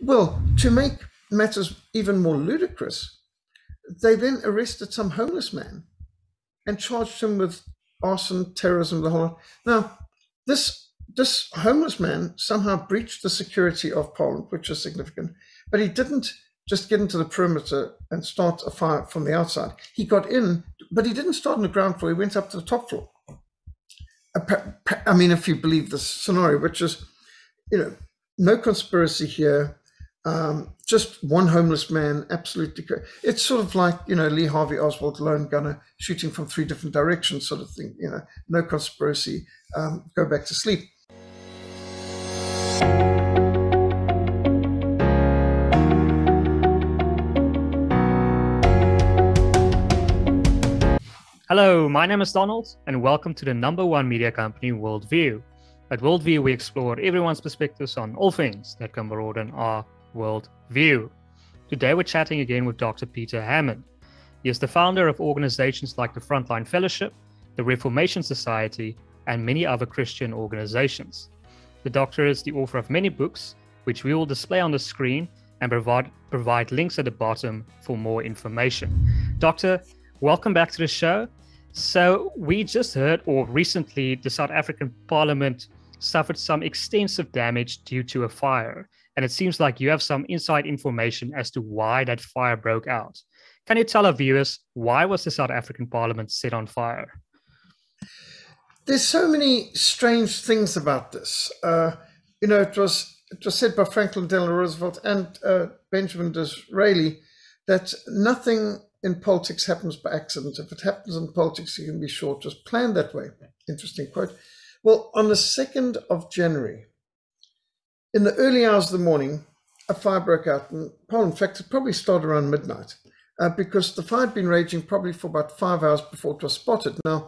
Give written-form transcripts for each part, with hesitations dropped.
Well, to make matters even more ludicrous, they then arrested some homeless man and charged him with arson, terrorism, the whole. Now, this homeless man somehow breached the security of Parliament, which is significant, but he didn't just get into the perimeter and start a fire from the outside. He got in, but he didn't start on the ground floor. He went up to the top floor. I mean, if you believe this scenario, which is, no conspiracy here, just one homeless man, absolutely. It's sort of like, Lee Harvey Oswald, lone gunner, shooting from 3 different directions sort of thing, no conspiracy, go back to sleep. Hello, my name is Donald, and welcome to the #1 media company, WorldView. At WorldView, we explore everyone's perspectives on all things that can broaden our worldview. Today, we're chatting again with Dr. Peter Hammond. He is the founder of organizations like the Frontline Fellowship, the Reformation Society, and many other Christian organizations. The doctor is the author of many books, which we will display on the screen and provide links at the bottom for more information. Doctor, welcome back to the show. So we just heard, or recently, the South African Parliament suffered some extensive damage due to a fire. And it seems like you have some inside information as to why that fire broke out. Can you tell our viewers, why was the South African Parliament set on fire? There's so many strange things about this. It was said by Franklin Delano Roosevelt and Benjamin Disraeli that nothing in politics happens by accident. If it happens in politics, you can be sure it was planned that way. Interesting quote. Well, on the 2nd of January, in the early hours of the morning, a fire broke out in Parliament. In fact, it probably started around midnight because the fire had been raging probably for about 5 hours before it was spotted. Now,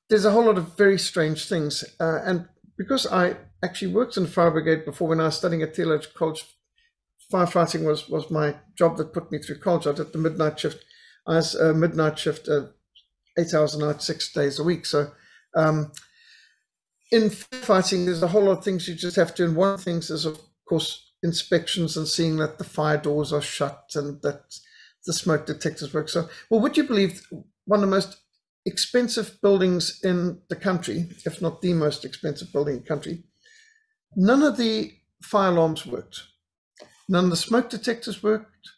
there's a whole lot of very strange things. And because I actually worked in the fire brigade before, when I was studying at theological college, firefighting was my job that put me through college. I did the midnight shift. I was a midnight shift, 8 hours a night, 6 days a week. So in firefighting, there's a whole lot of things you just have to. And one of the things is, of course, inspections and seeing that the fire doors are shut and that the smoke detectors work. So, well, would you believe one of the most expensive buildings in the country, if not the most expensive building in the country, none of the fire alarms worked. None of the smoke detectors worked.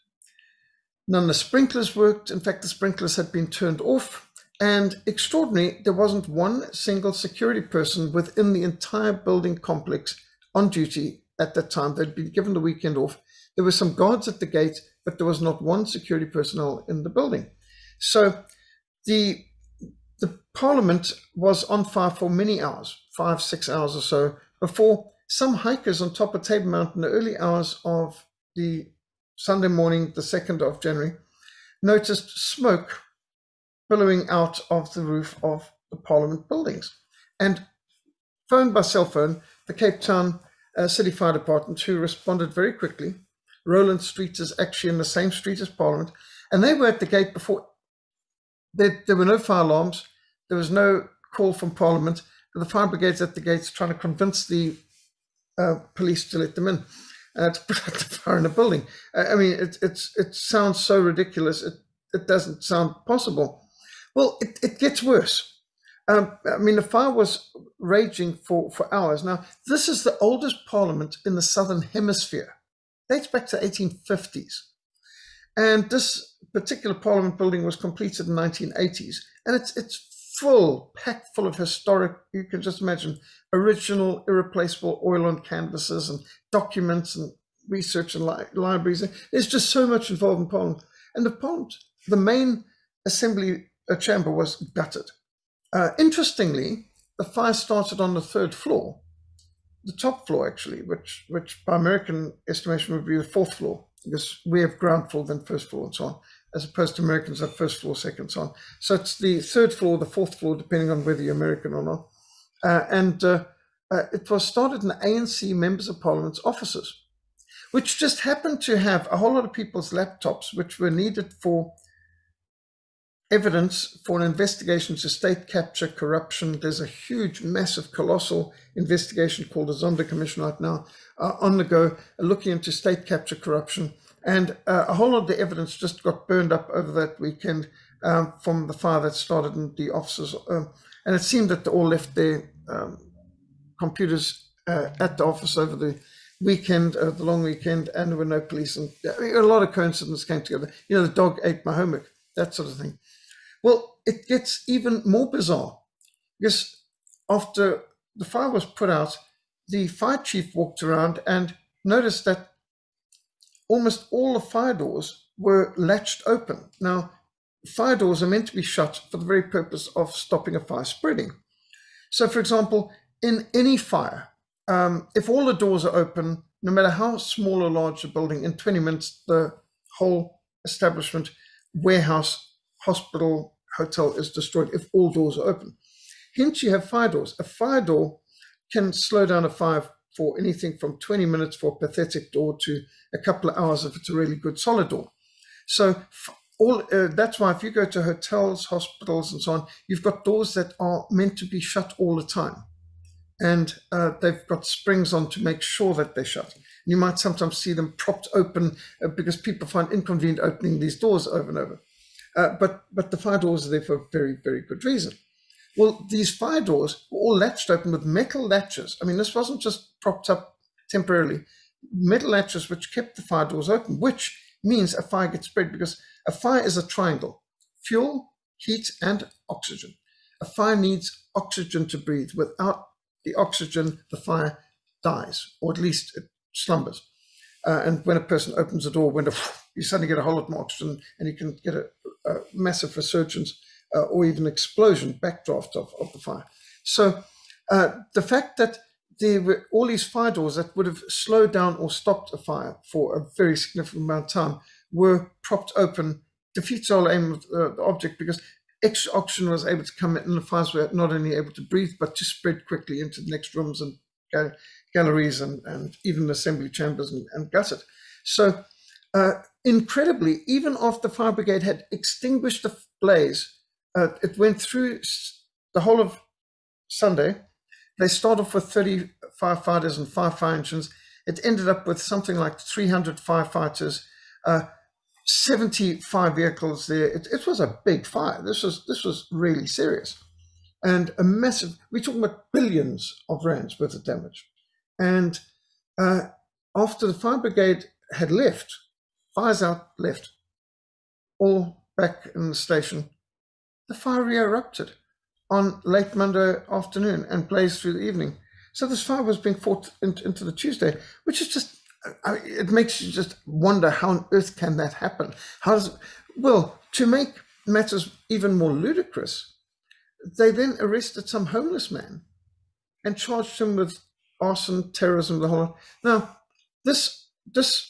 None of the sprinklers worked. In fact, the sprinklers had been turned off. And extraordinary, there wasn't one single security person within the entire building complex on duty at that time. They'd been given the weekend off. There were some guards at the gate, but there was not one security personnel in the building. So the Parliament was on fire for many hours, 5-6 hours or so, before some hikers on top of Table Mountain in the early hours of the Sunday morning, the 2nd of January, noticed smoke billowing out of the roof of the Parliament buildings, and phoned by cell phone the Cape Town City Fire Department, who responded very quickly. Roland Street is actually in the same street as Parliament, and they were at the gate before. There were no fire alarms. There was no call from Parliament. The fire brigade's at the gates trying to convince the police to let them in. To put out the fire in the building. I mean, it sounds so ridiculous. It doesn't sound possible. Well, it gets worse. I mean, the fire was raging for hours. Now, this is the oldest Parliament in the Southern Hemisphere. Dates back to the 1850s. And this particular Parliament building was completed in the 1980s. And it's packed full of historic, you can just imagine, original, irreplaceable oil on canvases and documents and research and libraries. There's just so much involved in Parliament. And the main assembly chamber was gutted. Interestingly, the fire started on the 3rd floor, the top floor actually, which by American estimation would be the 4th floor, because we have ground floor, then 1st floor and so on, as opposed to Americans have 1st floor, 2nd, so on. So it's the 3rd floor, the 4th floor, depending on whether you're American or not. It was started in the ANC Members of Parliament's offices, which just happened to have a whole lot of people's laptops, which were needed for evidence for an investigation to state capture corruption. There's a huge, massive, colossal investigation called the Zondo Commission right now on the go, looking into state capture corruption. And a whole lot of the evidence just got burned up over that weekend from the fire that started in the offices. And it seemed that they all left their computers at the office over the weekend, the long weekend, and there were no police. And a lot of coincidences came together. You know, the dog ate my homework, that sort of thing. Well, it gets even more bizarre because after the fire was put out, the fire chief walked around and noticed that almost all the fire doors were latched open. Now, fire doors are meant to be shut for the very purpose of stopping a fire spreading. So, for example, in any fire, if all the doors are open, no matter how small or large the building, in 20 minutes, the whole establishment, warehouse, hospital, hotel is destroyed if all doors are open. Hence, you have fire doors. A fire door can slow down a fire for anything from 20 minutes for a pathetic door to a couple of hours if it's a really good solid door. So that's why if you go to hotels, hospitals, and so on, you've got doors that are meant to be shut all the time. And they've got springs on to make sure that they're shut. You might sometimes see them propped open because people find inconvenient opening these doors over and over. But the fire doors are there for a very, very good reason. Well, these fire doors were all latched open with metal latches. I mean, this wasn't just propped up temporarily. Metal latches which kept the fire doors open, which means a fire gets spread because a fire is a triangle: fuel, heat, and oxygen. A fire needs oxygen to breathe. Without the oxygen, the fire dies, or at least it slumbers. And when a person opens the door, you suddenly get a whole lot more oxygen, and you can get a massive resurgence or even explosion, backdraft of the fire. So the fact that there were all these fire doors that would have slowed down or stopped a fire for a very significant amount of time were propped open defeats the whole aim of the object, because extra oxygen was able to come in, and the fires were not only able to breathe, but to spread quickly into the next rooms and galleries and even assembly chambers and gutted. So incredibly, even after the fire brigade had extinguished the blaze, it went through the whole of Sunday. They started off with 30 firefighters and 5 fire engines. It ended up with something like 300 firefighters, 75 vehicles there. It was a big fire. This was really serious. And a massive, we're talking about billions of rands worth of damage. And after the fire brigade had left, fires out, left, all back in the station, the fire re-erupted on late Monday afternoon and blazed through the evening. So this fire was being fought into the Tuesday, which is just, it makes you just wonder, how on earth can that happen? Well, to make matters even more ludicrous, they then arrested some homeless man and charged him with arson, terrorism, the whole. Now, this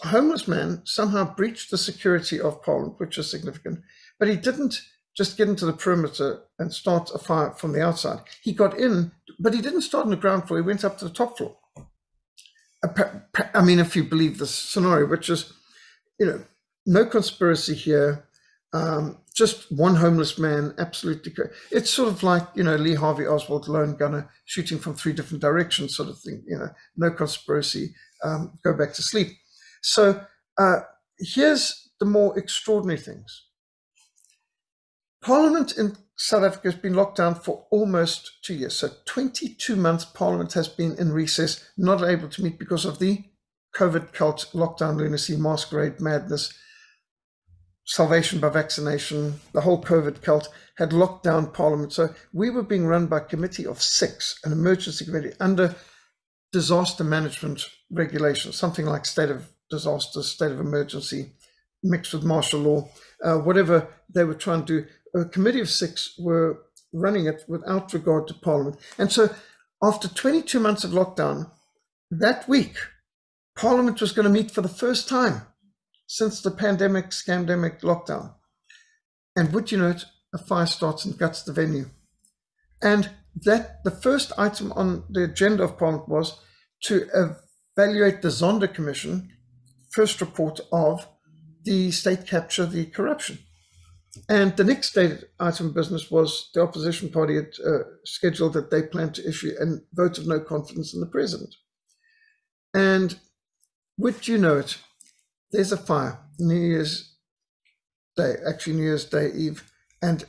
homeless man somehow breached the security of Parliament, which is significant, but he didn't just get into the perimeter and start a fire from the outside. He got in, but he didn't start on the ground floor. He went up to the top floor. I mean, if you believe this scenario, which is, no conspiracy here, just one homeless man, absolutely. It's sort of like, Lee Harvey Oswald, lone gunner, shooting from 3 different directions sort of thing, no conspiracy, go back to sleep. So here's the more extraordinary things. Parliament in South Africa has been locked down for almost 2 years. So 22 months Parliament has been in recess, not able to meet because of the COVID cult, lockdown lunacy, masquerade madness, salvation by vaccination. The whole COVID cult had locked down Parliament. So we were being run by a committee of 6, an emergency committee under disaster management regulations, something like state of disaster, state of emergency, mixed with martial law, whatever they were trying to do. A committee of 6 were running it without regard to Parliament. And so after 22 months of lockdown, that week, Parliament was going to meet for the first time since the pandemic, scamdemic lockdown. And would you know it, a fire starts and guts the venue. And that the first item on the agenda of Parliament was to evaluate the Zondo Commission, first report of the state capture, the corruption. And the next stated item of business was the opposition party had scheduled that they planned to issue a vote of no confidence in the president. And would you know it, there's a fire, New Year's Day, actually New Year's Day Eve. And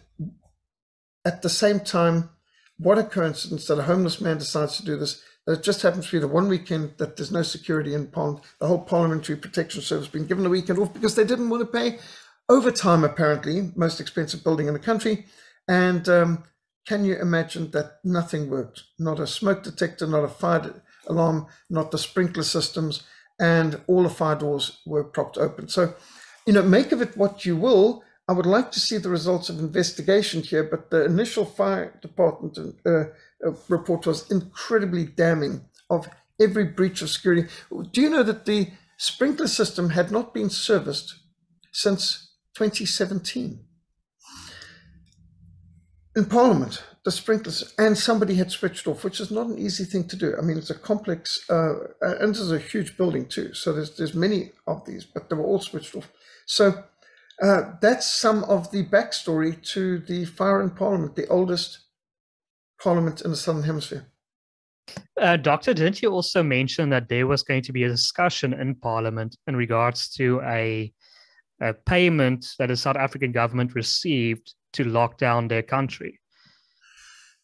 at the same time, what a coincidence that a homeless man decides to do this. That it just happens to be the one weekend that there's no security in Parliament. The whole Parliamentary Protection Service been given a weekend off because they didn't want to pay overtime, apparently, most expensive building in the country. And can you imagine that nothing worked? Not a smoke detector, not a fire alarm, not the sprinkler systems, and all the fire doors were propped open. So, make of it what you will. I would like to see the results of investigation here, but the initial fire department report was incredibly damning of every breach of security. Do you know that the sprinkler system had not been serviced since 2017? In Parliament, the sprinklers, and somebody had switched off, which is not an easy thing to do. I mean, it's a complex, and this is a huge building too. So there's many of these, but they were all switched off. So that's some of the backstory to the fire in Parliament, the oldest Parliament in the Southern Hemisphere. Doctor, didn't you also mention that there was going to be a discussion in Parliament in regards to a payment that the South African government received to lock down their country?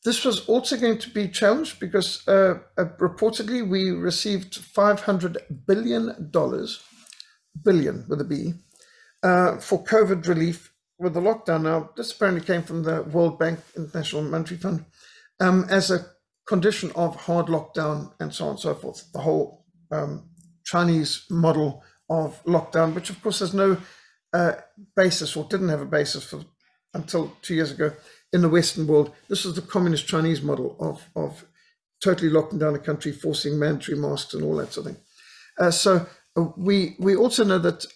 This was also going to be challenged because reportedly we received $500 billion, billion with a B, for COVID relief with the lockdown. Now, this apparently came from the World Bank, International Monetary Fund, as a condition of hard lockdown and so on and so forth. The whole Chinese model of lockdown, which of course has no basis, or didn't have a basis until 2 years ago in the Western world. This was the communist Chinese model of totally locking down a country, forcing mandatory masks and all that sort of thing. So we also know that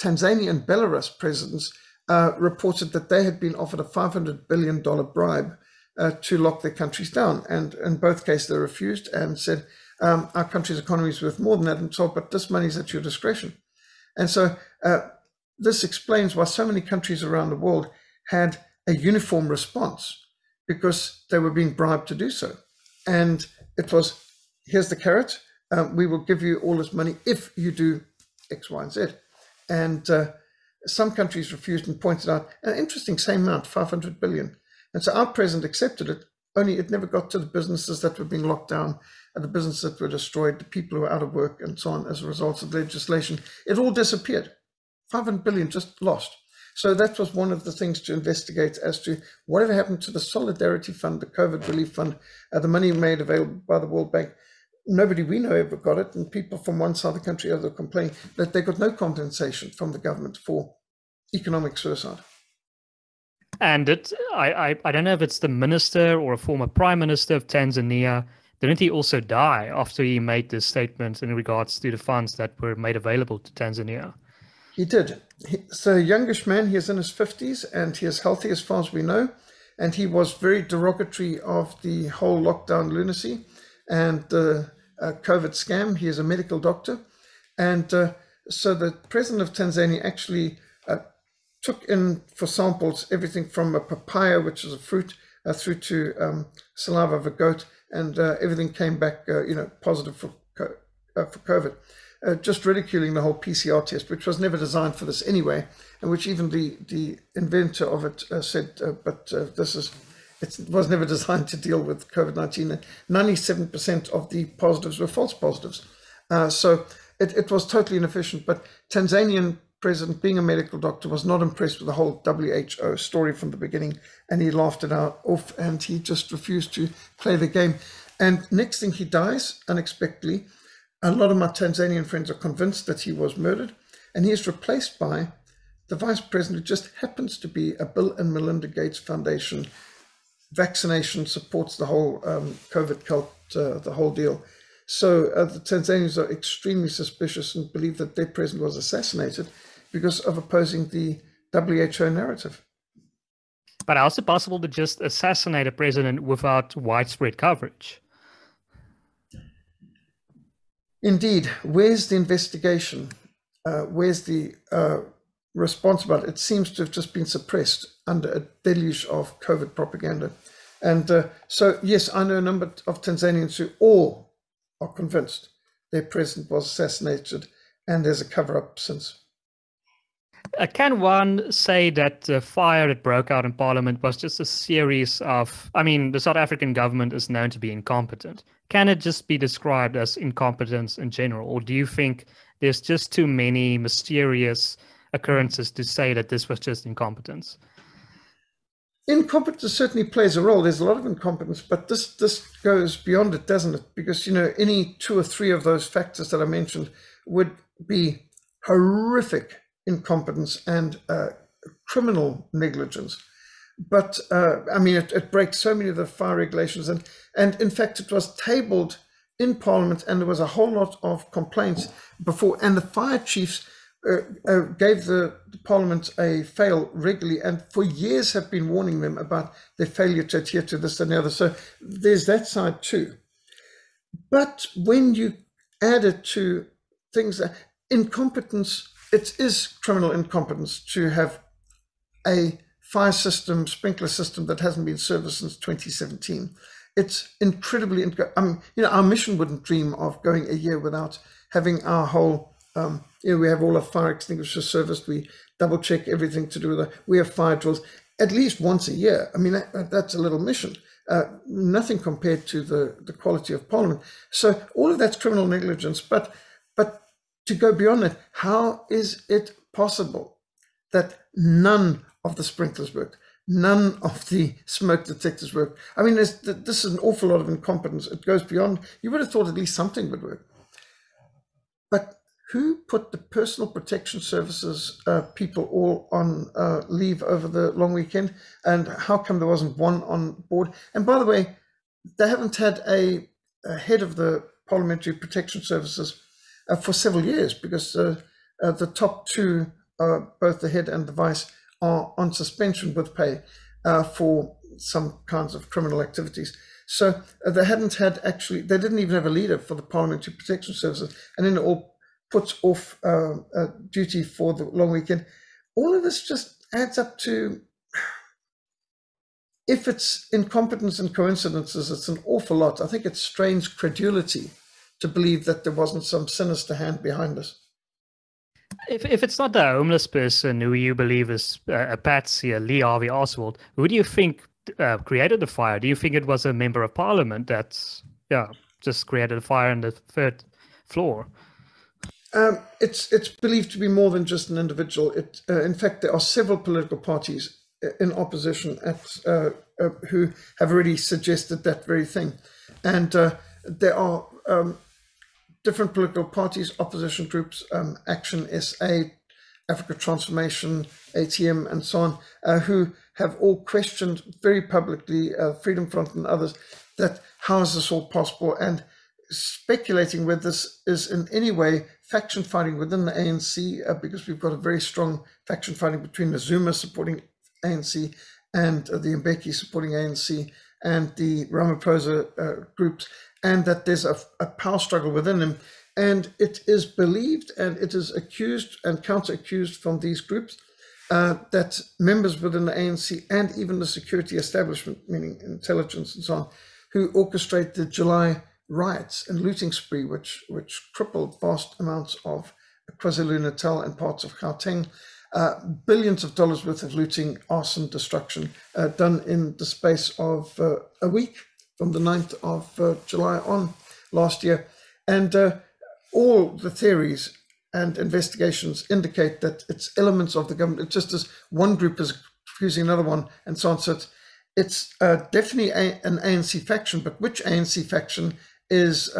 Tanzania and Belarus presidents reported that they had been offered a $500 billion bribe to lock their countries down. And in both cases, they refused and said, our country's economy is worth more than that, and so, but this money is at your discretion. And so this explains why so many countries around the world had a uniform response, because they were being bribed to do so. And it was, here's the carrot, we will give you all this money if you do X, Y, and Z. And some countries refused and pointed out an interesting same amount, 500 billion. And so our president accepted it, only it never got to the businesses that were being locked down, and the businesses that were destroyed, the people who were out of work and so on as a result of legislation. It all disappeared. 500 billion just lost. So that was one of the things to investigate as to whatever happened to the Solidarity Fund, the COVID Relief Fund, the money made available by the World Bank. Nobody we know ever got it, and people from one side of the country or the other complain that they got no compensation from the government for economic suicide. And I don't know if it's the minister or a former prime minister of Tanzania. Didn't he also die after he made this statement in regards to the funds that were made available to Tanzania? He did. So a youngish man, he is in his 50s, and he is healthy as far as we know. And he was very derogatory of the whole lockdown lunacy and the COVID scam. He is a medical doctor. And so the president of Tanzania actually took in for samples everything from a papaya, which is a fruit, through to saliva of a goat, and everything came back, positive for COVID. Just ridiculing the whole PCR test, which was never designed for this anyway, and which even the inventor of it said, it was never designed to deal with COVID-19. 97% of the positives were false positives. So it was totally inefficient. But Tanzanian president, being a medical doctor, was not impressed with the whole WHO story from the beginning, and he laughed it off, and he just refused to play the game. And next thing, he dies unexpectedly. A lot of my Tanzanian friends are convinced that he was murdered, and he is replaced by the vice president, who just happens to be a Bill and Melinda Gates Foundation. Vaccination supports the whole COVID cult, the whole deal. So the Tanzanians are extremely suspicious and believe that their president was assassinated because of opposing the WHO narrative. But how is it possible to just assassinate a president without widespread coverage? Indeed. Where's the investigation? Where's the response about it. It seems to have just been suppressed under a deluge of COVID propaganda. And so, yes, I know a number of Tanzanians who all are convinced their president was assassinated, and there's a cover-up since. Can one say that the fire that broke out in Parliament was just a series of, I mean, the South African government is known to be incompetent. Can it just be described as incompetence in general? Or do you think there's just too many mysterious occurrences to say that this was just incompetence? Incompetence certainly plays a role. There's a lot of incompetence, but this goes beyond it, doesn't it? Because, any 2 or 3 of those factors that I mentioned would be horrific incompetence and criminal negligence. But it breaks so many of the fire regulations, and in fact it was tabled in Parliament, and there was a whole lot of complaints before, and the fire chiefs gave the Parliament a fail regularly, and for years have been warning them about their failure to adhere to this and the other. So there's that side too. But when you add it to things, incompetence, it is criminal incompetence to have a fire system, sprinkler system that hasn't been serviced since 2017. It's incredibly, our mission wouldn't dream of going a year without having our whole, we have all our fire extinguishers serviced. We double check everything to do with it. We have fire drills at least once a year. That's a little mission. Nothing compared to the quality of Parliament. So all of that's criminal negligence. But to go beyond that, how is it possible that none of the sprinklers worked? None of the smoke detectors work. This is an awful lot of incompetence. It goes beyond. You would have thought at least something would work. But who put the personal protection services people all on leave over the long weekend? And how come there wasn't one on board? And by the way, they haven't had a head of the parliamentary protection services for several years, because the top 2, both the head and the vice, are on suspension with pay for some kinds of criminal activities. So they didn't even have a leader for the Parliamentary Protection Services, and then it all puts off duty for the long weekend. All of this just adds up to, if it's incompetence and coincidences, it's an awful lot. I think it strains credulity to believe that there wasn't some sinister hand behind us. If it's not the homeless person who you believe is a patsy, a Lee Harvey Oswald, who do you think created the fire? Do you think it was a member of Parliament that just created a fire on the 3rd floor? It's believed to be more than just an individual. In fact, there are several political parties in opposition who have already suggested that very thing. And there are different political parties, opposition groups, Action SA, Africa Transformation, ATM, and so on, who have all questioned very publicly, Freedom Front and others, that how is this all possible, and speculating whether this is in any way faction fighting within the ANC, because we've got a very strong faction fighting between the Zuma supporting ANC and the Mbeki supporting ANC and the Ramaphosa groups, and that there's a power struggle within them. And it is believed, and it is accused and counter-accused from these groups, that members within the ANC and even the security establishment, meaning intelligence and so on, who orchestrate the July riots and looting spree, which crippled vast amounts of KwaZulu-Natal and parts of Gauteng, billions of dollars worth of looting, arson, destruction, done in the space of a week, from the 9th of July on last year. And all the theories and investigations indicate that it's elements of the government. It's just as one group is accusing another one and so on. So it's definitely an ANC faction, but which ANC faction is,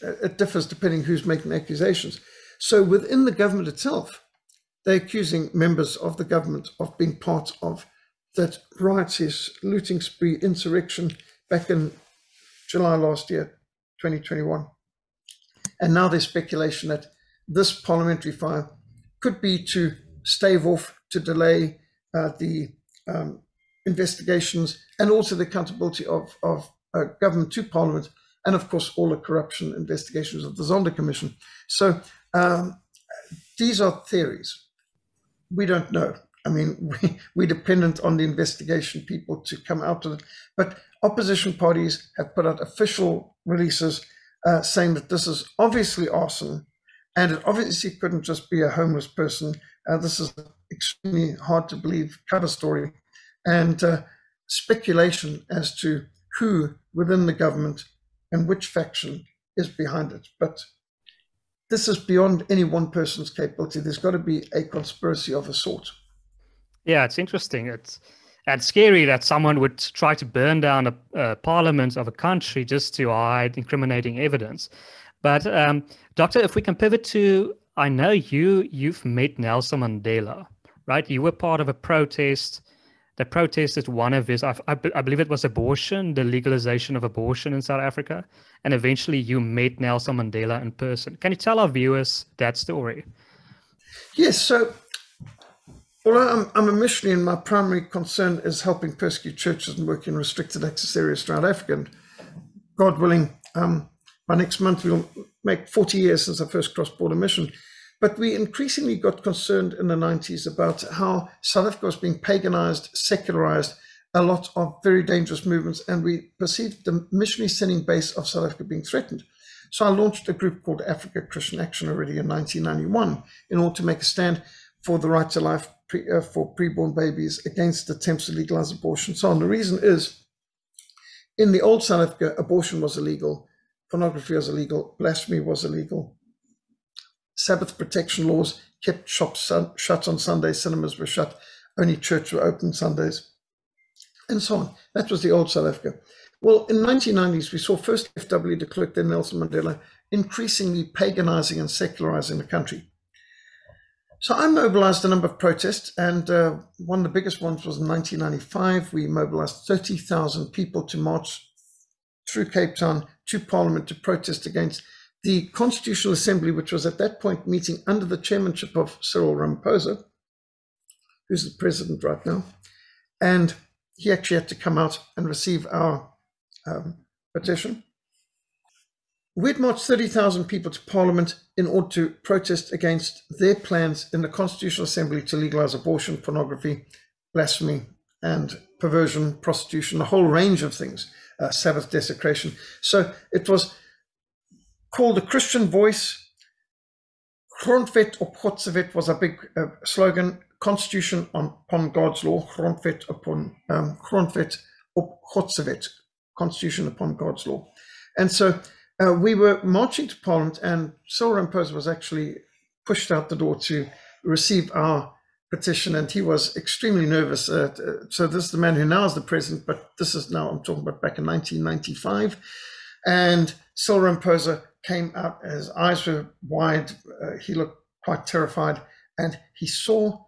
it differs depending who's making accusations. So within the government itself, they're accusing members of the government of being part of that riotous looting spree insurrection back in July last year, 2021. And now there's speculation that this parliamentary fire could be to stave off, to delay the investigations and also the accountability of government to Parliament, and of course all the corruption investigations of the Zondo Commission. So these are theories. we don't know. I mean, we're dependent on the investigation people to come out of it. But opposition parties have put out official releases saying that this is obviously arson, and it obviously couldn't just be a homeless person. This is an extremely hard to believe cover story, and speculation as to who within the government and which faction is behind it. But this is beyond any one person's capability. There's got to be a conspiracy of a sort. Yeah, it's interesting. It's scary that someone would try to burn down a parliament of a country just to hide incriminating evidence. But Doctor, if we can pivot to, I know you've met Nelson Mandela, right? You were part of a protest that protested one of his, I believe it was abortion, the legalization of abortion in South Africa. And eventually you met Nelson Mandela in person. Can you tell our viewers that story? Yes, so although I'm a missionary and my primary concern is helping persecuted churches and work in restricted access areas throughout Africa, and God willing, by next month we'll make 40 years since our first cross-border mission. But we increasingly got concerned in the 90s about how South Africa was being paganized, secularized, a lot of very dangerous movements, and we perceived the missionary sending base of South Africa being threatened. So I launched a group called Africa Christian Action already in 1991 in order to make a stand for the right to life for preborn babies, against attempts to legalize abortion, so on. The reason is, in the old South Africa, abortion was illegal, pornography was illegal, blasphemy was illegal, Sabbath protection laws kept shops shut on Sundays, cinemas were shut, only church were open Sundays, and so on. That was the old South Africa. Well, in the 1990s, we saw first FW de Klerk, then Nelson Mandela, increasingly paganizing and secularizing the country. So I mobilized a number of protests, and one of the biggest ones was in 1995. We mobilized 30,000 people to march through Cape Town to Parliament to protest against the Constitutional Assembly, which was at that point meeting under the chairmanship of Cyril Ramaphosa, who's the president right now. And he actually had to come out and receive our petition. We'd marched 30,000 people to Parliament in order to protest against their plans in the Constitutional Assembly to legalize abortion, pornography, blasphemy, and perversion, prostitution, a whole range of things, Sabbath desecration. So it was called a Christian Voice. Grondwet op God se wet was a big slogan. Constitution upon God's law. Grondwet op God se wet. Constitution upon God's law. And so we were marching to Parliament, and Cyril Ramaphosa was actually pushed out the door to receive our petition, and he was extremely nervous. So this is the man who now is the president, but this is now, I'm talking about back in 1995. And Cyril Ramaphosa came out, his eyes were wide, he looked quite terrified, and he saw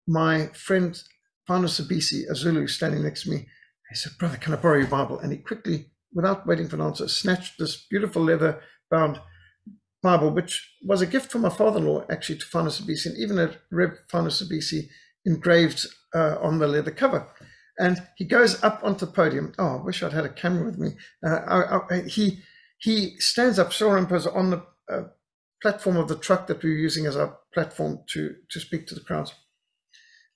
my friend Fano Sabisi, a Zulu, standing next to me. He said, "Brother, can I borrow your Bible?" And he quickly, without waiting for an answer, snatched this beautiful leather-bound Bible, which was a gift from my father-in-law, actually, to Fano Sabisi, and even a Rev Fano Sabisi engraved on the leather cover. And he goes up onto the podium. Oh, I wish I'd had a camera with me. He stands up, Cyril Ramaphosa, on the platform of the truck that we were using as our platform to speak to the crowds.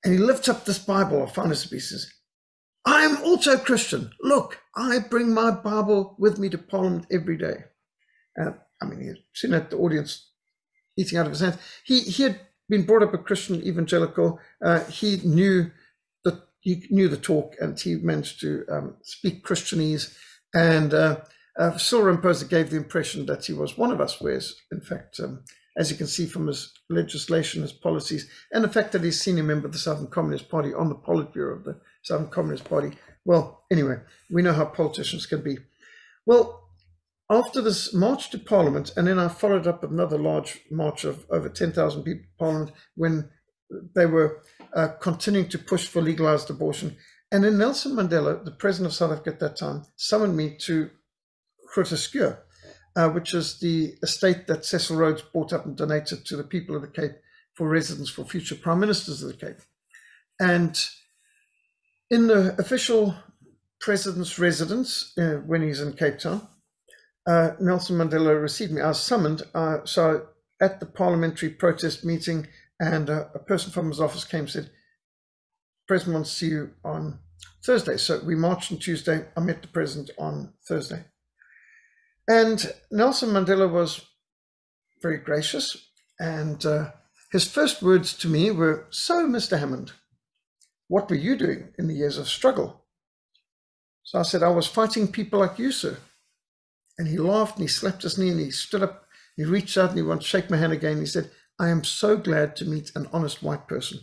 And he lifts up this Bible of Fano Sabisi. Says, "I am also Christian. Look, I bring my Bible with me to Parliament every day." I mean, he had seen at the audience eating out of his hands. He had been brought up a Christian evangelical. He knew the talk, and he managed to speak Christianese. And Cyril Ramaphosa gave the impression that he was one of us, whereas, in fact, as you can see from his legislation, his policies, and the fact that he's senior member of the Southern Communist Party on the Politburo of the Southern Communist Party. Well, anyway, we know how politicians can be. Well, after this march to Parliament, and then I followed up with another large march of over 10,000 people to Parliament when they were continuing to push for legalized abortion. And then Nelson Mandela, the president of South Africa at that time, summoned me to Groote Schuur, which is the estate that Cecil Rhodes bought up and donated to the people of the Cape for residence for future prime ministers of the Cape. And in the official president's residence, when he's in Cape Town, Nelson Mandela received me. I was summoned. So at the parliamentary protest meeting, And a person from his office came and said, the president wants to see you on Thursday. So we marched on Tuesday. I met the president on Thursday. And Nelson Mandela was very gracious. And his first words to me were, "So, Mr. Hammond, what were you doing in the years of struggle?" So I said, "I was fighting people like you, sir." And he laughed and he slapped his knee and he stood up. He reached out and he wanted to shake my hand again. He said, "I am so glad to meet an honest white person.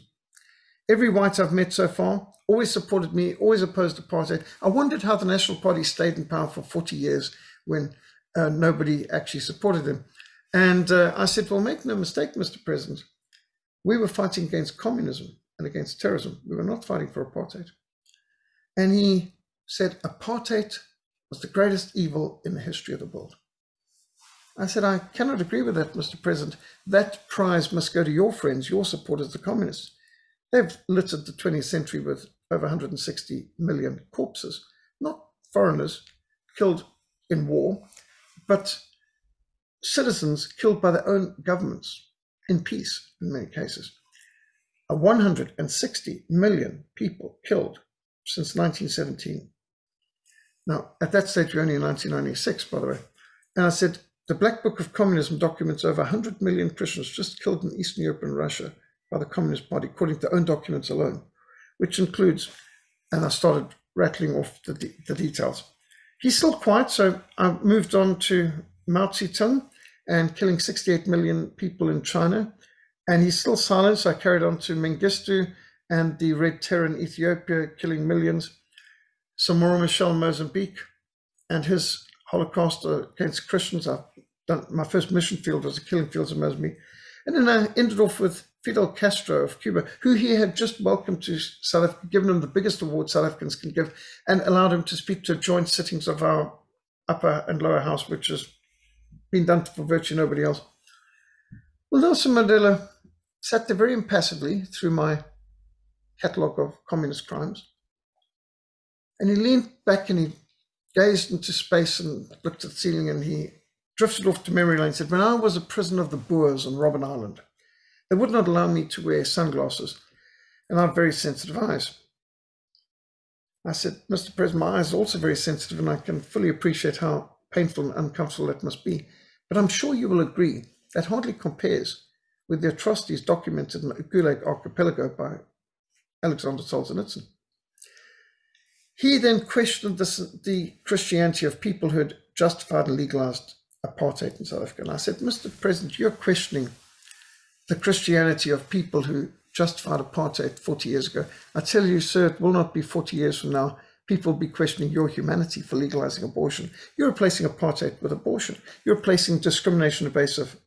Every white I've met so far always supported me, always opposed apartheid. I wondered how the National Party stayed in power for 40 years when nobody actually supported them." And I said, "Well, make no mistake, Mr. President, we were fighting against communism and against terrorism. We were not fighting for apartheid." And he said, "Apartheid was the greatest evil in the history of the world." I said, "I cannot agree with that, Mr. President. That prize must go to your friends, your supporters, the communists. They've littered the 20th century with over 160 million corpses, not foreigners killed in war, but citizens killed by their own governments in peace in many cases. 160 million people killed since 1917. Now, at that stage, we're only in 1996, by the way. And I said, the Black Book of Communism documents over 100 million Christians just killed in Eastern Europe and Russia by the Communist Party, according to their own documents alone, which includes," and I started rattling off the details. He's still quiet, so I moved on to Mao Zedong and killing 68 million people in China. And he's still silent, so I carried on to Mengistu and the Red Terror in Ethiopia, killing millions. Samora Machel in Mozambique and his Holocaust against Christians. I've done, my first mission field was the killing fields in Mozambique. And then I ended off with Fidel Castro of Cuba, who he had just welcomed to South Africa, given him the biggest award South Africans can give, and allowed him to speak to joint sittings of our upper and lower house, which has been done for virtually nobody else. Well, Nelson Mandela sat there very impassively through my catalogue of communist crimes. And he leaned back and he gazed into space and looked at the ceiling, and he drifted off to memory lane and said, "When I was a prisoner of the Boers on Robben Island, they would not allow me to wear sunglasses, and I have very sensitive eyes." I said, "Mr. President, my eyes are also very sensitive, and I can fully appreciate how painful and uncomfortable that must be. But I'm sure you will agree that hardly compares with the atrocities documented in the Gulag Archipelago by Alexander Solzhenitsyn." He then questioned the Christianity of people who had justified and legalized apartheid in South Africa. And I said, "Mr. President, you're questioning the Christianity of people who justified apartheid 40 years ago. I tell you, sir, it will not be 40 years from now. People will be questioning your humanity for legalizing abortion. You're replacing apartheid with abortion. You're replacing discrimination on the basis of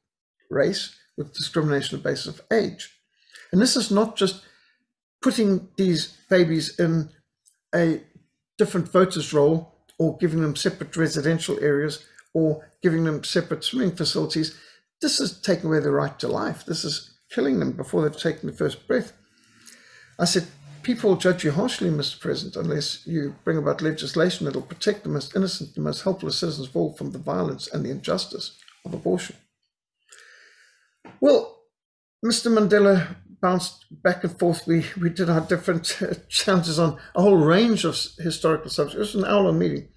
race with discrimination on the basis of age. And this is not just putting these babies in a different voters' roll or giving them separate residential areas or giving them separate swimming facilities. This is taking away the right to life. This is killing them before they've taken the first breath." I said, "People will judge you harshly, Mr. President, unless you bring about legislation that will protect the most innocent, the most helpless citizens of all from the violence and the injustice of abortion." Well, Mr. Mandela bounced back and forth. We did our different challenges on a whole range of historical subjects. It was an hour-long meeting.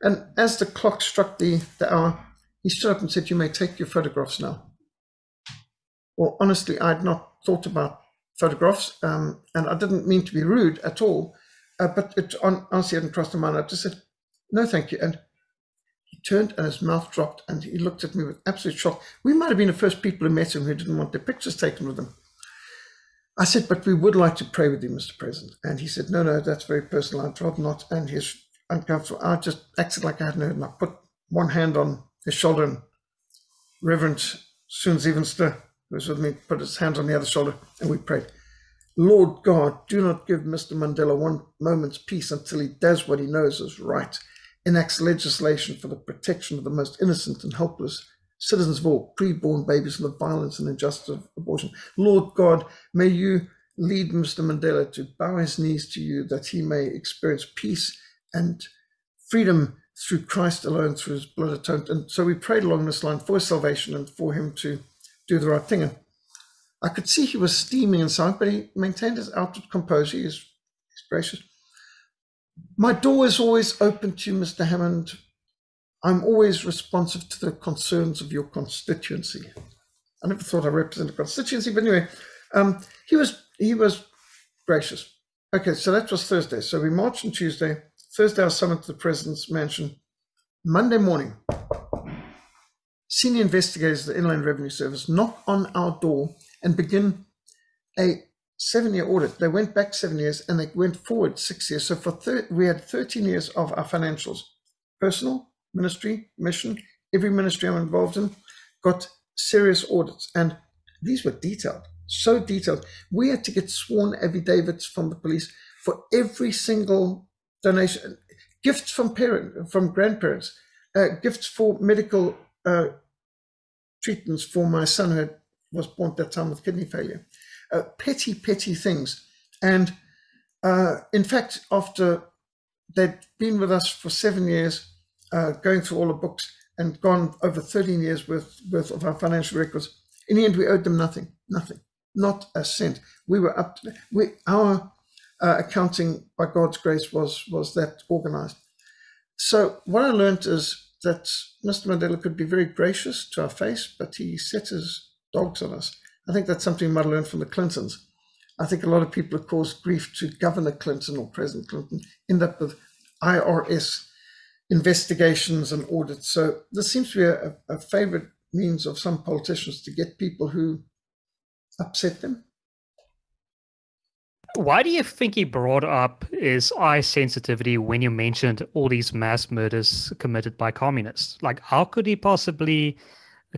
And as the clock struck the hour, he stood up and said, "You may take your photographs now." Well, honestly, I had not thought about photographs, and I didn't mean to be rude at all, but it honestly hadn't crossed my mind. I just said, "No, thank you." And he turned and his mouth dropped and he looked at me with absolute shock. We might have been the first people who met him who didn't want their pictures taken with him. I said, "But we would like to pray with you, Mr. President." And he said, "No, that's very personal. I'd rather not." And he's uncomfortable. I just acted like I hadn't heard, and I put one hand on his shoulder, and Reverend Soon Zevenster, who was with me, put his hand on the other shoulder, and we prayed. "Lord God, do not give Mr. Mandela one moment's peace until he does what he knows is right, enacts legislation for the protection of the most innocent and helpless citizens of all, preborn babies from the violence and injustice of abortion. Lord God, may you lead Mr. Mandela to bow his knees to you, that he may experience peace and freedom through Christ alone, through his blood atonement." And so we prayed along this line for his salvation and for him to do the right thing. And I could see he was steaming inside, but he maintained his outward composure. He's gracious. My door is always open to you, Mr. Hammond. I'm always responsive to the concerns of your constituency. I never thought I represented a constituency, but anyway, he was gracious. Okay, so that was Thursday. So we marched on Tuesday. Thursday, I was summoned to the president's mansion. Monday morning, senior investigators of the Inland Revenue Service knock on our door and begin a 7-year audit. They went back 7 years and they went forward 6 years. So we had 13 years of our financials, personal, ministry, mission. Every ministry I'm involved in got serious audits, and these were detailed, so detailed. We had to get sworn affidavits from the police for every single donation, gifts from grandparents, gifts for medical treatments for my son who was born at that time with kidney failure, petty things. And in fact, after they'd been with us for 7 years, going through all the books and gone over 13 years worth of our financial records, in the end we owed them nothing, not a cent. We were up to our accounting, by God's grace, was that organized. So what I learned is that Mr. Mandela could be very gracious to our face, but he set his dogs on us. I think that's something we might have learned from the Clintons. I think a lot of people who caused grief to Governor Clinton or President Clinton end up with IRS investigations and audits. So this seems to be a favorite means of some politicians to get people who upset them. Why do you think he brought up his eye sensitivity when you mentioned all these mass murders committed by communists? Like, how could he possibly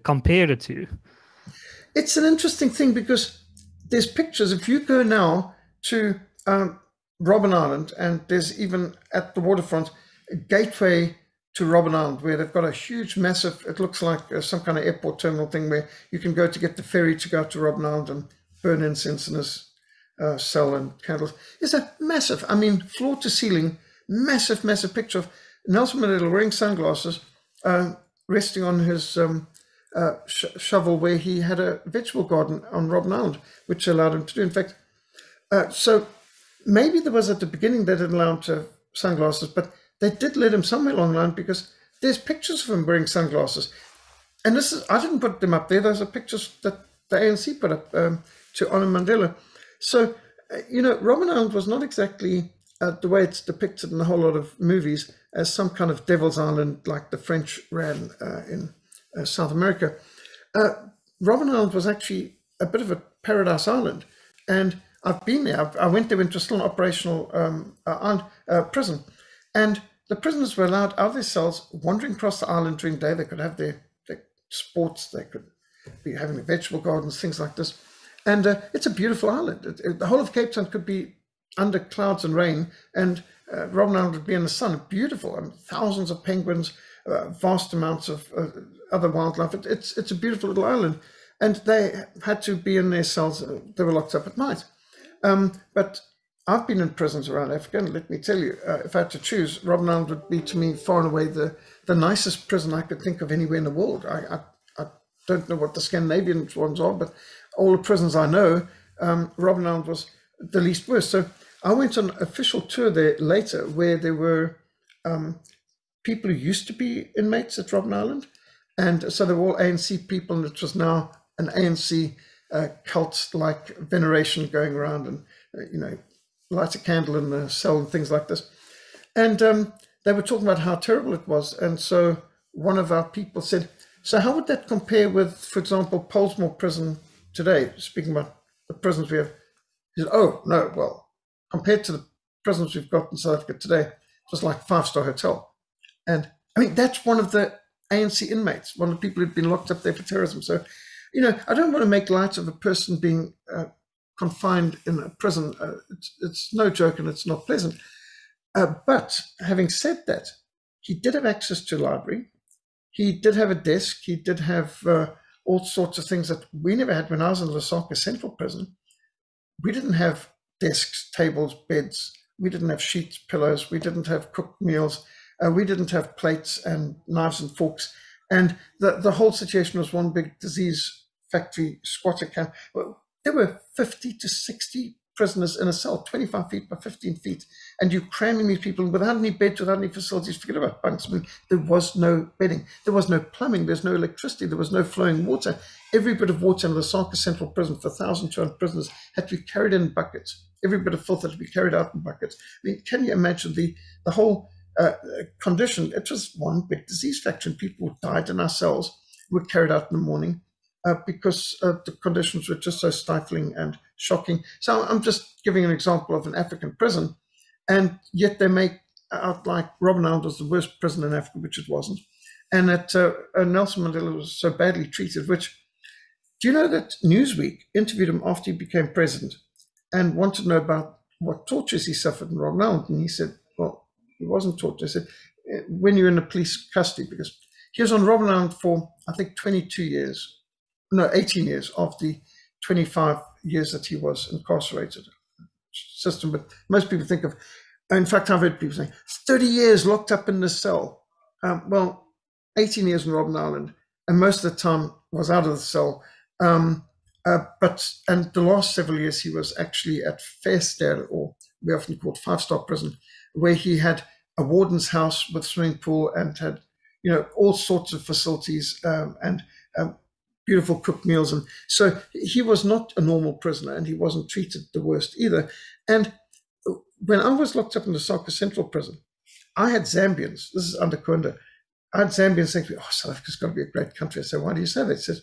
compare the two? It's an interesting thing because there's pictures. If you go now to Robben Island, and there's even at the waterfront a gateway to Robben Island where they've got a huge, massive, it looks like some kind of airport terminal thing where you can go to get the ferry to go out to Robben Island and burn incense in his cell and candles. It's a massive, I mean, floor to ceiling, massive picture of Nelson Mandela wearing sunglasses, resting on his shovel where he had a vegetable garden on Robben Island, which allowed him to do. In fact, so maybe there was at the beginning they didn't allow him to have sunglasses, but they did let him somewhere along the line because there's pictures of him wearing sunglasses. And this is, I didn't put them up there. Those are pictures that the ANC put up to honor Mandela. So, Robben Island was not exactly the way it's depicted in a whole lot of movies as some kind of devil's island like the French ran in South America. Robben Island was actually a bit of a paradise island. And I've been there. I went there when it was still an operational prison. And the prisoners were allowed out of their cells, wandering across the island during the day. They could have their sports. They could be having their vegetable gardens, things like this. And it's a beautiful island. The whole of Cape Town could be under clouds and rain, and Robben Island would be in the sun. Beautiful. Thousands of penguins, vast amounts of other wildlife. It's a beautiful little island. And they had to be in their cells. They were locked up at night. But I've been in prisons around Africa, and let me tell you, if I had to choose, Robben Island would be to me far and away the nicest prison I could think of anywhere in the world. I don't know what the Scandinavian ones are, but all the prisons I know, Robben Island was the least worst. So I went on an official tour there later where there were people who used to be inmates at Robben Island. And so they were all ANC people, and it was now an ANC cult-like veneration going around and, light a candle in the cell and things like this. And they were talking about how terrible it was. And so one of our people said, so how would that compare with, for example, Pollsmoor prison today? Speaking about the prisons we have. He said, oh, no, well, compared to the prisons we've got in South Africa today, just like a 5-star hotel. And that's one of the ANC inmates, one of the people who'd been locked up there for terrorism. So, I don't want to make light of a person being confined in a prison. It's no joke, and it's not pleasant. But having said that, he did have access to a library. He did have a desk. He did have all sorts of things that we never had when I was in Lusaka Central Prison. We didn't have desks, tables, beds. We didn't have sheets, pillows. We didn't have cooked meals. We didn't have plates and knives and forks. And the whole situation was one big disease factory squatter camp. there were 50 to 60 prisoners in a cell, 25 feet by 15 feet, and you cramming these people without any beds, without any facilities. Forget about bunks. I mean, there was no bedding, there was no plumbing, there's no electricity, there was no flowing water. Every bit of water in the Lusaka Central Prison for 1,200 prisoners had to be carried in buckets. Every bit of filth had to be carried out in buckets. I mean, can you imagine the whole condition? It was one big disease factory. People who died in our cells were carried out in the morning because the conditions were just so stifling and shocking. So I'm just giving an example of an African prison, and yet they make out like Robben Island was the worst prison in Africa, which it wasn't. And that Nelson Mandela was so badly treated, which, do you know that Newsweek interviewed him after he became president and wanted to know about what tortures he suffered in Robben Island? And he said, well, he wasn't tortured. They said, when you're in the police custody, because he was on Robben Island for, I think, 22 years. No, 18 years of the 25 years that he was incarcerated system. But most people think of, in fact, I've heard people saying, 30 years locked up in the cell. Well, 18 years in Robben Island, and most of the time was out of the cell. And the last several years he was actually at Fairstead, or we often called five-star prison, where he had a warden's house with swimming pool and had, all sorts of facilities and beautiful cooked meals. And so he was not a normal prisoner, and he wasn't treated the worst either. And when I was locked up in the Lusaka Central Prison, I had Zambians, this is under Kunda, I had Zambians saying to me, oh, South Africa's got to be a great country. I said, why do you say that? He said,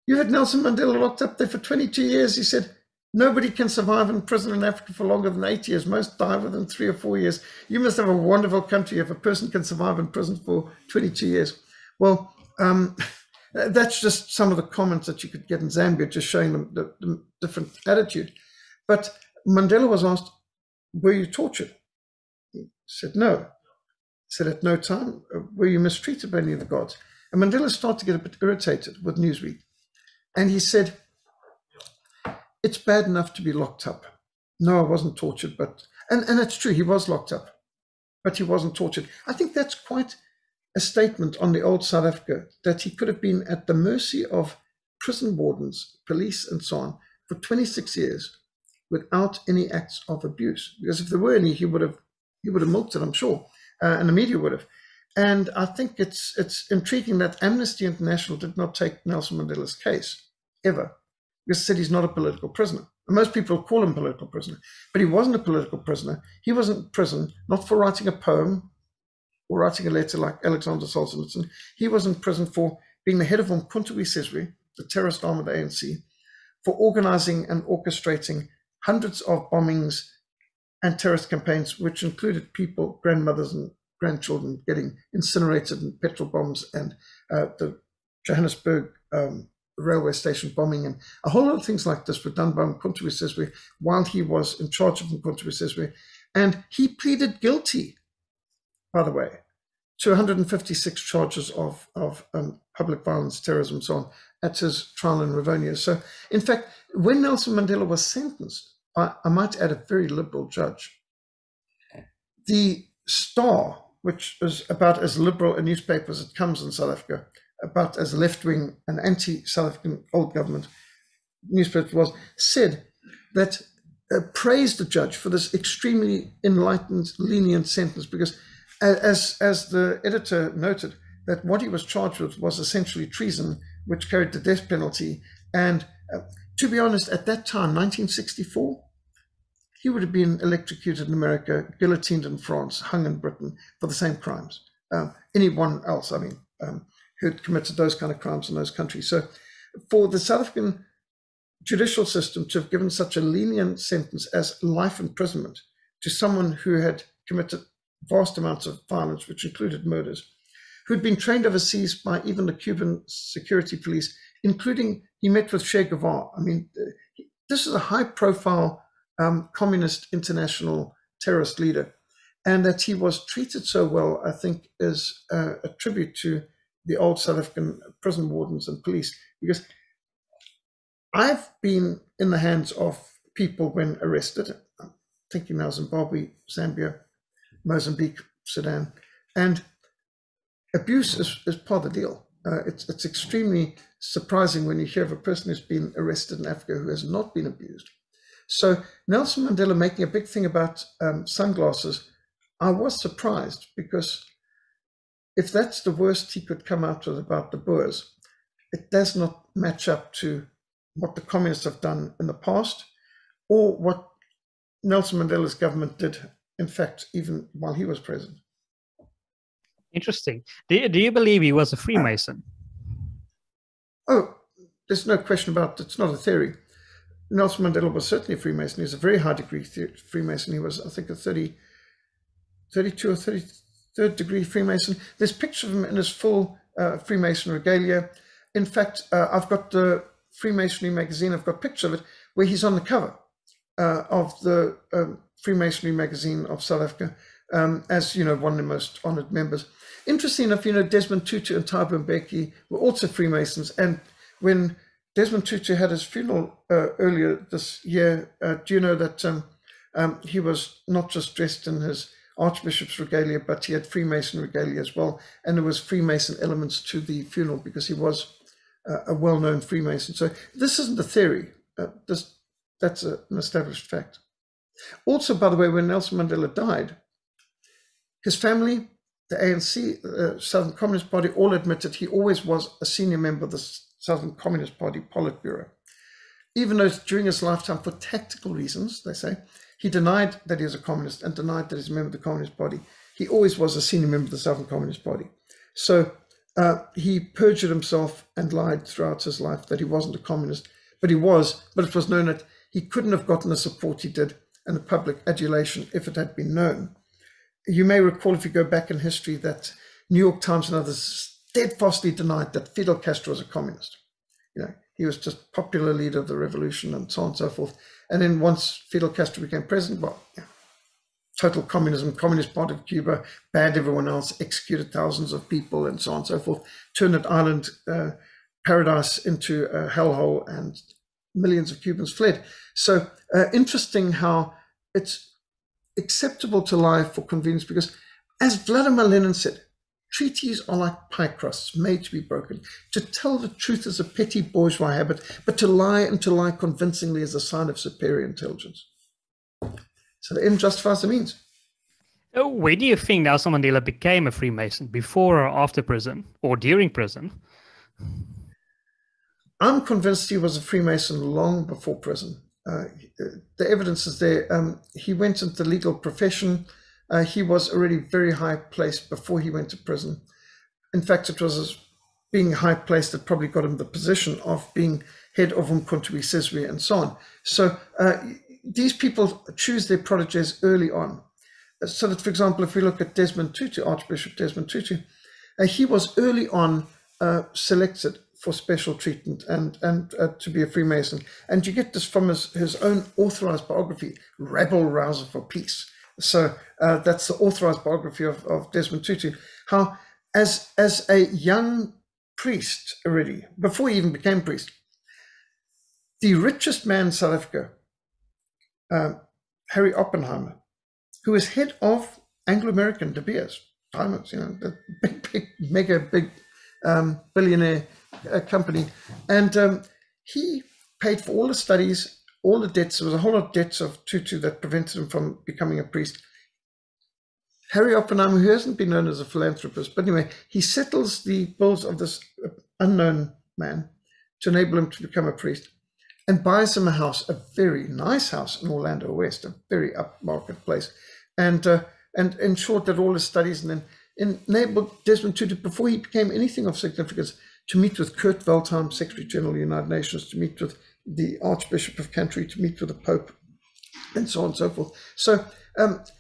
you had Nelson Mandela locked up there for 22 years. He said, nobody can survive in prison in Africa for longer than 8 years. Most die within 3 or 4 years. You must have a wonderful country if a person can survive in prison for 22 years. Well, that's just some of the comments that you could get in Zambia, just showing them the different attitude. But Mandela was asked, were you tortured? He said, no. He said, at no time. Were you mistreated by any of the guards? And Mandela started to get a bit irritated with Newsweek. And he said, it's bad enough to be locked up. No, I wasn't tortured, and it's true, he was locked up, but he wasn't tortured. I think that's quite a statement on the old South Africa, that he could have been at the mercy of prison wardens, police, and so on for 26 years without any acts of abuse. Because if there were any, he would have milked it, I'm sure, and the media would have. And I think it's intriguing that Amnesty International did not take Nelson Mandela's case, ever, because it said he's not a political prisoner. And most people call him a political prisoner, but he wasn't a political prisoner. He was in prison, not for writing a poem or writing a letter like Alexander Solzhenitsyn. He was in prison for being the head of Umkhonto we Sizwe, the terrorist arm of the ANC, for organizing and orchestrating hundreds of bombings and terrorist campaigns, which included people, grandmothers and grandchildren, getting incinerated in petrol bombs, and the Johannesburg railway station bombing, and a whole lot of things like this were done by Umkhonto we Sizwe while he was in charge of Umkhonto we Sizwe. And he pleaded guilty, by the way, to 156 charges of public violence, terrorism, and so on, at his trial in Rivonia. So, in fact, when Nelson Mandela was sentenced, I might add, a very liberal judge, the Star, which is about as liberal a newspaper as it comes in South Africa, about as left-wing and anti-South African old government newspaper was, said that, praised the judge for this extremely enlightened, lenient sentence, because as the editor noted, that what he was charged with was essentially treason, which carried the death penalty. And to be honest, at that time, 1964, he would have been electrocuted in America, guillotined in France, hung in Britain for the same crimes. Anyone else, who'd committed those kind of crimes in those countries. So for the South African judicial system to have given such a lenient sentence as life imprisonment to someone who had committed vast amounts of violence, which included murders, who'd been trained overseas by even the Cuban security police, including, he met with Che Guevara. This is a high-profile communist international terrorist leader. And that he was treated so well, I think, is a tribute to the old South African prison wardens and police, because I've been in the hands of people when arrested. I'm thinking now Zimbabwe, Zambia, Mozambique, Sudan, and abuse is part of the deal. It's extremely surprising when you hear of a person who's been arrested in Africa who has not been abused. So Nelson Mandela making a big thing about sunglasses, I was surprised, because if that's the worst he could come out with about the Boers, it does not match up to what the communists have done in the past, or what Nelson Mandela's government did, in fact, even while he was president. Interesting. Do you believe he was a Freemason? Oh, there's no question about it. It's not a theory. Nelson Mandela was certainly a Freemason. He was a very high degree Freemason. He was, I think, a 32 or 33rd degree Freemason. There's pictures of him in his full Freemason regalia. In fact, I've got the Freemasonry magazine. I've got a picture of it where he's on the cover of the Freemasonry magazine of South Africa, as, you know, one of the most honored members. Interesting enough, you know, Desmond Tutu and Thabo Mbeki were also Freemasons. And when Desmond Tutu had his funeral earlier this year, do you know that he was not just dressed in his Archbishop's regalia, but he had Freemason regalia as well. And there was Freemason elements to the funeral because he was a well-known Freemason. So this isn't a theory. That's an established fact. Also, by the way, when Nelson Mandela died, his family, the ANC, Southern Communist Party, all admitted he always was a senior member of the Southern Communist Party Politburo. Even though during his lifetime, for tactical reasons, they say, he denied that he was a communist and denied that he's a member of the Communist Party, he always was a senior member of the Southern Communist Party. So he perjured himself and lied throughout his life that he wasn't a communist, but he was. But it was known that he couldn't have gotten the support he did and the public adulation if it had been known. You may recall, if you go back in history, that New York Times and others steadfastly denied that Fidel Castro was a communist. You know, he was just popular leader of the revolution and so on and so forth. And then once Fidel Castro became president, well, yeah, total communism, Communist Party of Cuba, banned everyone else, executed thousands of people and so on and so forth, turned that island paradise into a hellhole, and millions of Cubans fled. So interesting how it's acceptable to lie for convenience, because, as Vladimir Lenin said, treaties are like pie crusts made to be broken. To tell the truth is a petty bourgeois habit, but to lie, and to lie convincingly, is a sign of superior intelligence. So the end justifies the means. Where do you think Nelson Mandela became a Freemason? Before or after prison, or during prison? I'm convinced he was a Freemason long before prison. The evidence is there. He went into the legal profession. He was already very high placed before he went to prison. In fact, it was being high placed that probably got him the position of being head of Umkhonto we Sizwe and so on. So these people choose their proteges early on. So that, for example, if we look at Desmond Tutu, Archbishop Desmond Tutu, he was early on selected for special treatment and to be a Freemason. And you get this from his own authorized biography, Rebel Rouser for Peace. So that's the authorized biography of Desmond Tutu. How, as a young priest already, before he even became priest, the richest man in South Africa, Harry Oppenheimer, who was head of Anglo-American De Beers, Diamonds, you know, the big, mega big billionaire company. And he paid for all the studies, all the debts. There was a whole lot of debts of Tutu that prevented him from becoming a priest. Harry Oppenheimer, who hasn't been known as a philanthropist, but anyway, he settles the bills of this unknown man to enable him to become a priest, and buys him a house, a very nice house in Orlando West, a very upmarket place, and ensured that all his studies, and then enabled Desmond Tutu, before he became anything of significance, to meet with Kurt Waldheim, Secretary General of the United Nations, to meet with the Archbishop of Canterbury, to meet with the Pope, and so on and so forth. So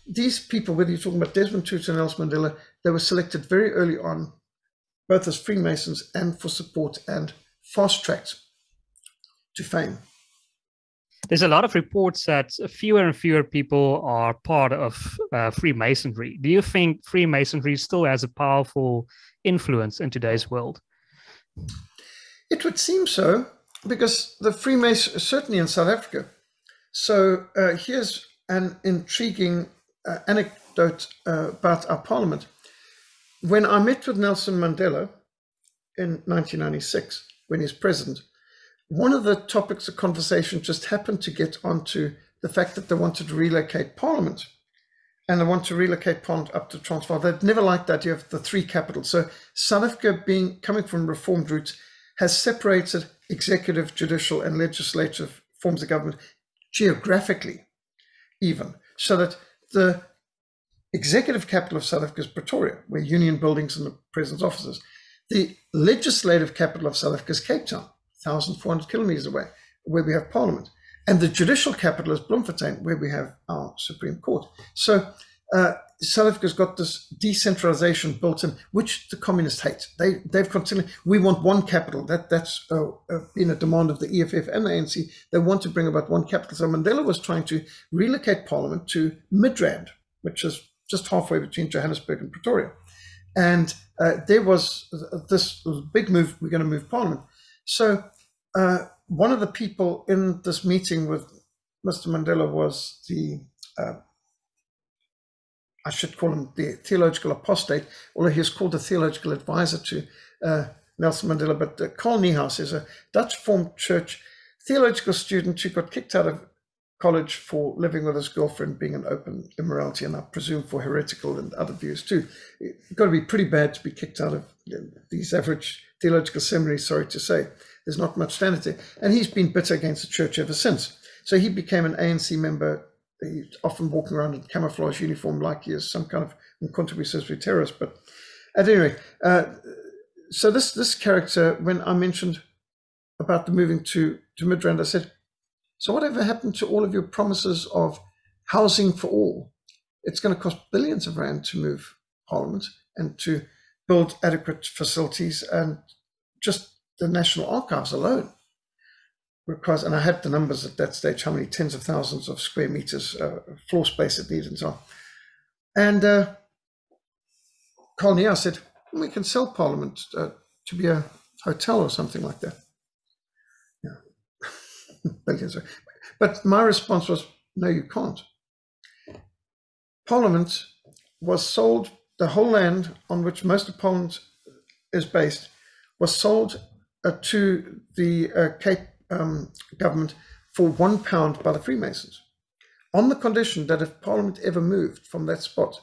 these people, whether you're talking about Desmond Tutu and Nelson Mandela, they were selected very early on, both as Freemasons and for support, and fast-tracked to fame. There's a lot of reports that fewer and fewer people are part of Freemasonry. Do you think Freemasonry still has a powerful influence in today's world? It would seem so, because the Freemasons, certainly in South Africa. So here's an intriguing anecdote about our parliament. When I met with Nelson Mandela, in 1996 when he's president, one of the topics of conversation just happened to get onto the fact that they wanted to relocate Parliament. And they want to relocate Parliament up to Transvaal. They'd never liked the idea of the three capitals. So South Africa, coming from reformed roots, has separated executive, judicial, and legislative forms of government geographically, even, so that the executive capital of South Africa is Pretoria, where union buildings and the president's offices. The legislative capital of South Africa is Cape Town, 1,400 kilometers away, where we have Parliament. And the judicial capital is Bloemfontein, where we have our Supreme Court. So South Africa's got this decentralization built in, which the communists hate. They've continually, we want one capital. That's been a demand of the EFF and the ANC. They want to bring about one capital. So Mandela was trying to relocate Parliament to Midrand, which is just halfway between Johannesburg and Pretoria. And there was this big move, we're going to move Parliament. So one of the people in this meeting with Mr. Mandela was the, I should call him the theological apostate, although he was called the theological advisor to Nelson Mandela. But Carl Niehaus is a Dutch Reformed Church theological student who got kicked out of college for living with his girlfriend, being an open immorality, and I presume for heretical and other views too. It's got to be pretty bad to be kicked out of these average theological seminaries, sorry to say. There's not much standard there. And he's been bitter against the church ever since. So he became an ANC member. He's often walking around in camouflage uniform like he is some kind of uncontroversial terrorist. But at any rate, so this character, when I mentioned about the moving to Midrand, I said, so whatever happened to all of your promises of housing for all? It's going to cost billions of rand to move Parliament and to build adequate facilities, and just the National Archives alone requires, and I had the numbers at that stage, how many tens of thousands of square meters floor space it needs and so on. And Carl Niehaus said, we can sell Parliament to be a hotel or something like that. Yeah. Billions. But my response was, no, you can't. Parliament was sold, the whole land on which most of Parliament is based was sold to the Cape government for £1 by the Freemasons, on the condition that if Parliament ever moved from that spot,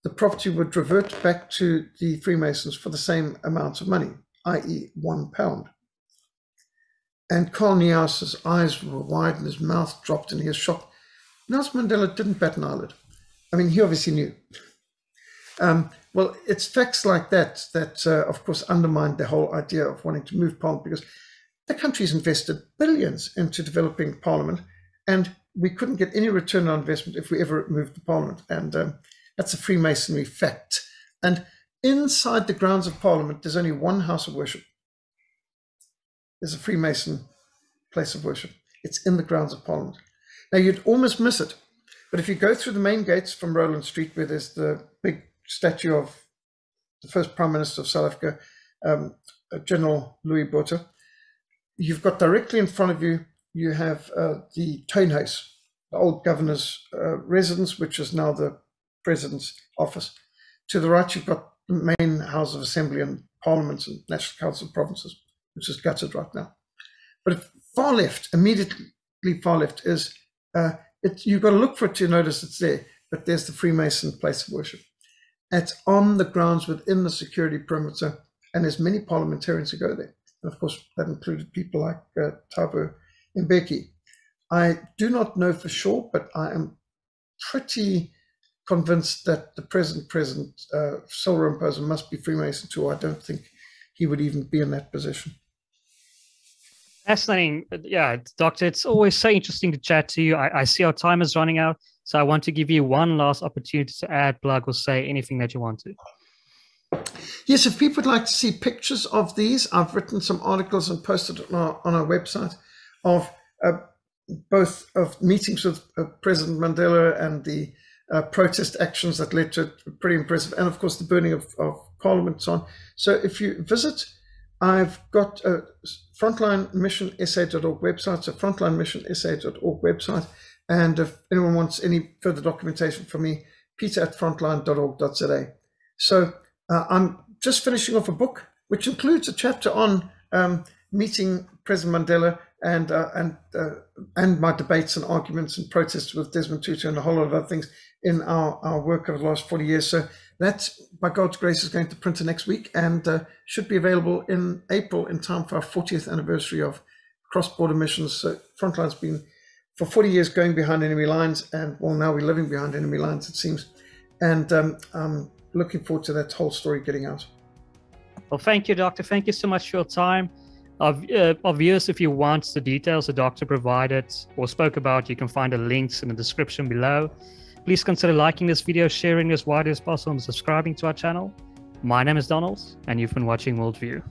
the property would revert back to the Freemasons for the same amount of money, i.e. £1. And Carl Niehaus's eyes were wide and his mouth dropped and he was shocked. Nelson Mandela didn't bat an eyelid. I mean, he obviously knew. Well, it's facts like that of course, undermined the whole idea of wanting to move Parliament, because the country's invested billions into developing Parliament, and we couldn't get any return on investment if we ever moved the Parliament. And that's a Freemasonry fact. And inside the grounds of Parliament, there's only one house of worship. There's a Freemason place of worship. It's in the grounds of Parliament. Now, you'd almost miss it, but if you go through the main gates from Roland Street, where there's the big statue of the first Prime Minister of South Africa, General Louis Botha, you've got directly in front of you, you have the Tuinhuis, the old governor's residence, which is now the president's office. To the right, you've got the main House of Assembly and Parliament and National Council of Provinces, which is gutted right now. But far left, immediately far left, is, you've got to look for it to notice it's there, but there's the Freemason place of worship. It's on the grounds within the security perimeter, and there's many parliamentarians who go there. And of course, that included people like Thabo Mbeki. I do not know for sure, but I am pretty convinced that the present President, Cyril Ramaphosa, must be Freemason too. I don't think he would even be in that position. Fascinating. Yeah, Doctor, it's always so interesting to chat to you. I see our time is running out, so I want to give you one last opportunity to add, plug, or say anything that you want to. Yes, if people would like to see pictures of these, I've written some articles and posted it on our website of both of meetings with President Mandela and the protest actions that led to it, pretty impressive, and of course the burning of Parliament and so on. So if you visit, I've got a frontlinemissionsa.org website, so frontlinemissionsa.org website, and if anyone wants any further documentation from me, peter@frontline.org.za. So I'm just finishing off a book which includes a chapter on meeting President Mandela and my debates and arguments and protests with Desmond Tutu and a whole lot of other things in our work over the last 40 years. So that, by God's grace, is going to print next week and should be available in April in time for our 40th anniversary of cross-border missions. So Frontline's been for 40 years going behind enemy lines, and well, now we're living behind enemy lines, it seems. And I'm looking forward to that whole story getting out. Well, thank you, Doctor. Thank you so much for your time. Our viewers, if you want the details the doctor provided or spoke about, you can find the links in the description below. Please consider liking this video, sharing this as widely as possible, and subscribing to our channel. My name is Donald, and you've been watching WorldView.